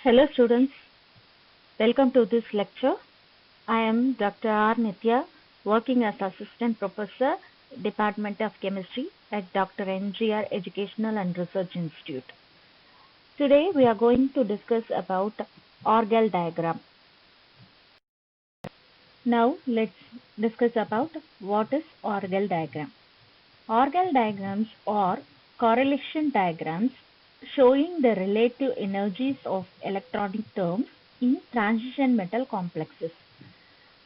Hello students, welcome to this lecture. I am Dr. R. Nitya, working as Assistant Professor, Department of Chemistry at Dr. NGR Educational and Research Institute. Today we are going to discuss about Orgel diagram. Now let's discuss about what is Orgel diagram. Orgel diagrams are correlation diagrams showing the relative energies of electronic terms in transition metal complexes.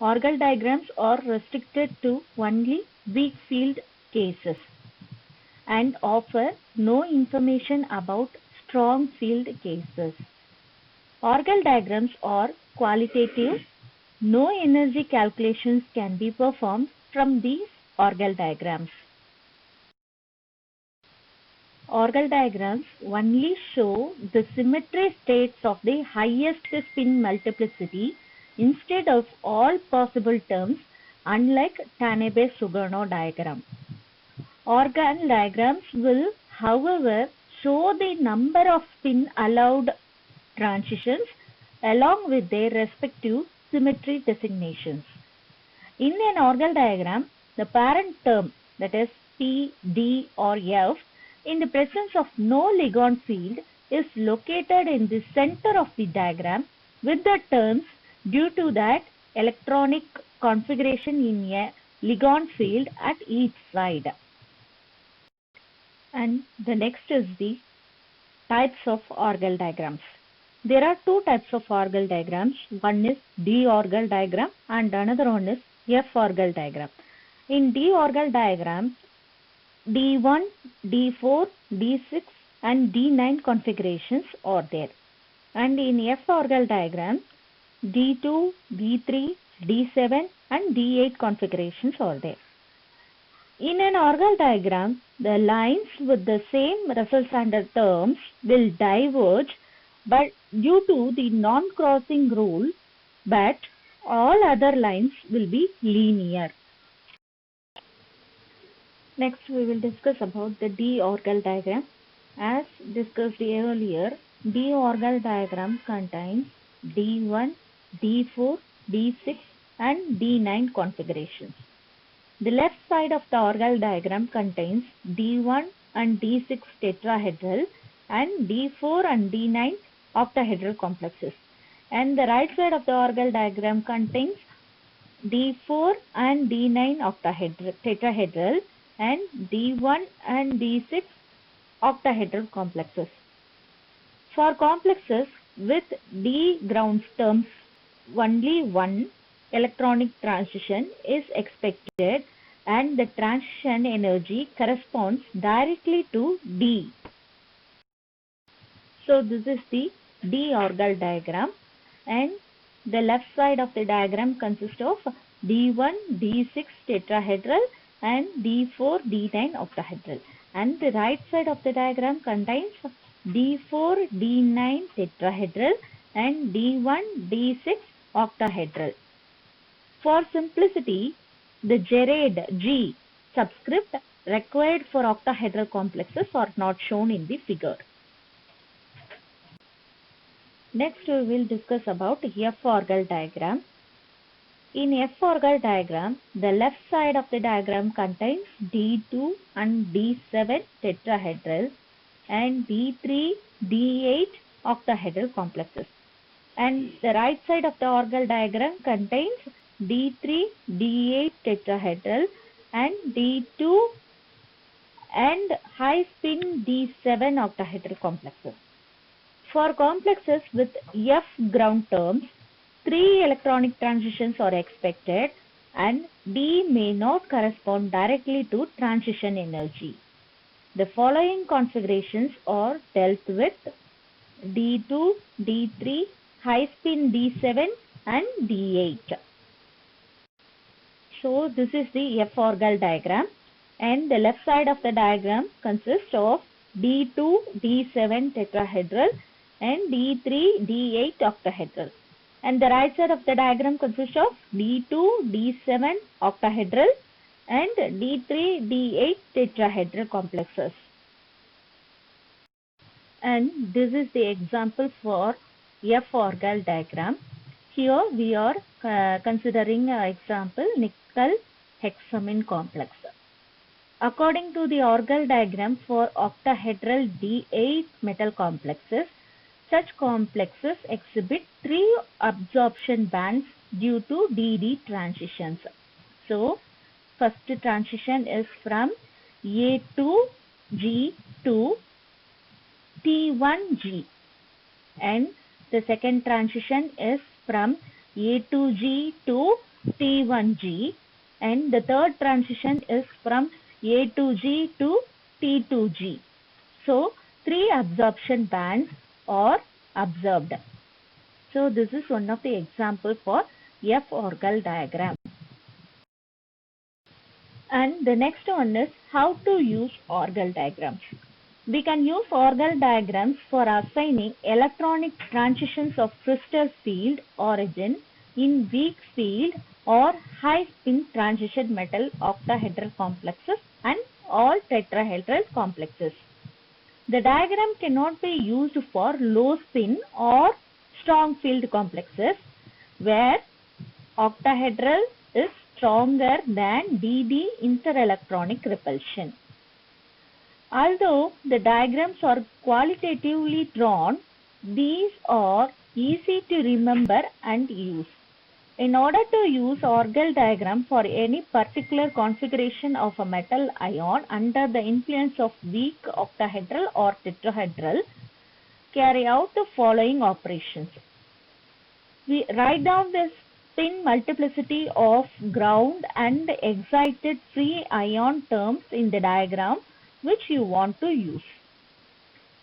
Orgel diagrams are restricted to only weak field cases and offer no information about strong field cases. Orgel diagrams are qualitative. No energy calculations can be performed from these Orgel diagrams. Orgel diagrams only show the symmetry states of the highest spin multiplicity instead of all possible terms, unlike Tanabe-Sugano diagram. Orgel diagrams will, however, show the number of spin allowed transitions along with their respective symmetry designations. In an Orgel diagram, the parent term, that is P, D or F, in the presence of no Ligand field is located in the center of the diagram with the terms due to that electronic configuration in a Ligand field at each side. And the next is the types of Orgel diagrams. There are two types of Orgel diagrams. One is D Orgel diagram and another one is F Orgel diagram. In D Orgel diagram, D1, D4, D6 and D9 configurations are there. And in F Orgel diagram, D2, D3, D7 and D8 configurations are there. In an Orgel diagram, the lines with the same Russell standard terms will diverge but due to the non-crossing rule, but all other lines will be linear. Next, we will discuss about the D Orgel diagram. As discussed earlier, D Orgel diagram contains D1, D4, D6 and D9 configurations. The left side of the Orgel diagram contains D1 and D6 tetrahedral and D4 and D9 octahedral complexes. And the right side of the Orgel diagram contains D4 and D9 tetrahedral and D1 and D6 octahedral complexes. For complexes with D ground terms, only one electronic transition is expected and the transition energy corresponds directly to D. So this is the D Orgel diagram, and the left side of the diagram consists of D1, D6 tetrahedral and D4, D9 octahedral, and the right side of the diagram contains D4, D9 tetrahedral and D1, D6 octahedral. For simplicity, the gerade G subscript required for octahedral complexes are not shown in the figure. Next, we will discuss about F Orgel diagram. In F Orgel diagram, the left side of the diagram contains D2 and D7 tetrahedral and D3, D8 octahedral complexes. And the right side of the Orgel diagram contains D3, D8 tetrahedral and D2 and high spin D7 octahedral complexes. For complexes with F ground terms, 3 electronic transitions are expected and D may not correspond directly to transition energy. The following configurations are dealt with: D2, D3, high spin D7 and D8. So this is the F Orgel diagram, and the left side of the diagram consists of D2, D7 tetrahedral and D3, D8 octahedral. And the right side of the diagram consists of D2, D7 octahedral and D3, D8 tetrahedral complexes. And this is the example for F Orgel diagram. Here we are considering example nickel hexamine complex. According to the Orgel diagram for octahedral D8 metal complexes, such complexes exhibit three absorption bands due to DD transitions. So, first transition is from A2G to T1G, and the second transition is from A2G to T1G, and the third transition is from A2G to T2G. So, three absorption bands are observed. So, this is one of the example for F Orgel diagram. And the next one is how to use Orgel diagrams. We can use Orgel diagrams for assigning electronic transitions of crystal field origin in weak field or high spin transition metal octahedral complexes and all tetrahedral complexes. The diagram cannot be used for low spin or strong field complexes where octahedral is stronger than DD interelectronic repulsion. Although the diagrams are qualitatively drawn, these are easy to remember and use. In order to use Orgel diagram for any particular configuration of a metal ion under the influence of weak octahedral or tetrahedral, carry out the following operations. We write down the spin multiplicity of ground and excited free ion terms in the diagram which you want to use.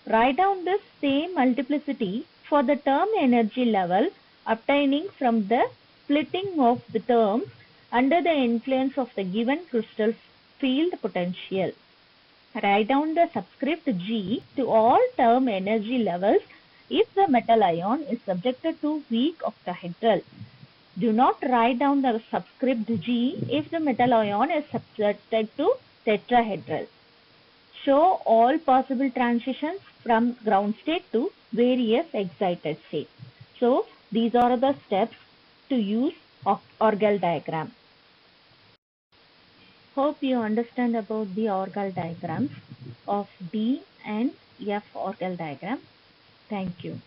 Write down the same multiplicity for the term energy level obtaining from the splitting of the terms under the influence of the given crystal field potential. Write down the subscript G to all term energy levels if the metal ion is subjected to weak octahedral. Do not write down the subscript G if the metal ion is subjected to tetrahedral. Show all possible transitions from ground state to various excited states. So, these are the steps to use Orgel diagram. Hope you understand about the Orgel diagrams of D and F Orgel diagram. Thank you.